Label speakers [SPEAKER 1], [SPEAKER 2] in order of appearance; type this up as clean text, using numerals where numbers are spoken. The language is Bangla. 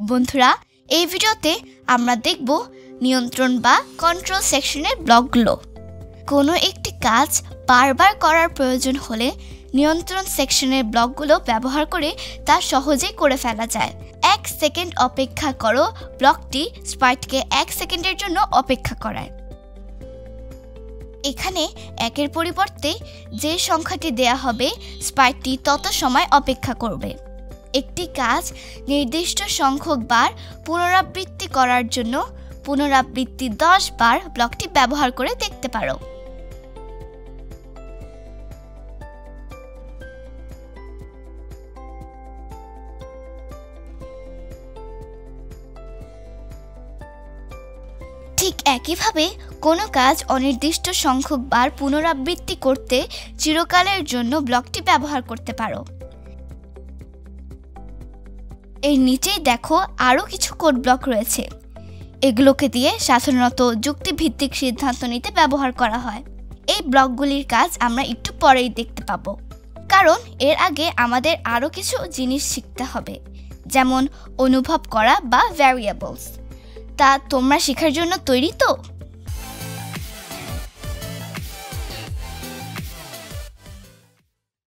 [SPEAKER 1] বন্ধুরা, এই ভিডিওতে আমরা দেখব নিয়ন্ত্রণ বা কন্ট্রোল সেকশনের ব্লকগুলো। কোনো একটি কাজ বারবার করার প্রয়োজন হলে নিয়ন্ত্রণ সেকশনের ব্লকগুলো ব্যবহার করে তা সহজেই করে ফেলা যায়। 1 সেকেন্ড অপেক্ষা করো ব্লকটি স্প্রাইটকে 1 সেকেন্ডের জন্য অপেক্ষা করায়। এখানে 1-এর পরিবর্তে যে সংখ্যাটি দেয়া হবে স্প্রাইটটি তত সময় অপেক্ষা করবে। একটি কাজ নির্দিষ্ট সংখ্যক বার পুনরাবৃত্তি করার জন্য পুনরাবৃত্তি 10 বার ব্লকটি ব্যবহার করে দেখতে পারো। ঠিক একইভাবে কোনো কাজ অনির্দিষ্ট সংখ্যক বার পুনরাবৃত্তি করতে চিরকালের জন্য ব্লকটি ব্যবহার করতে পারো। এর নিচেই দেখো আরও কিছু কোড ব্লক রয়েছে। এগুলোকে দিয়ে সাধারণত যুক্তিভিত্তিক সিদ্ধান্ত নিতে ব্যবহার করা হয়। এই ব্লকগুলির কাজ আমরা একটু পরেই দেখতে পাবো, কারণ এর আগে আমাদের আরও কিছু জিনিস শিখতে হবে, যেমন অনুভব করা বা ভ্যারিয়েবলস। তা তোমরা শেখার জন্য তৈরি তো?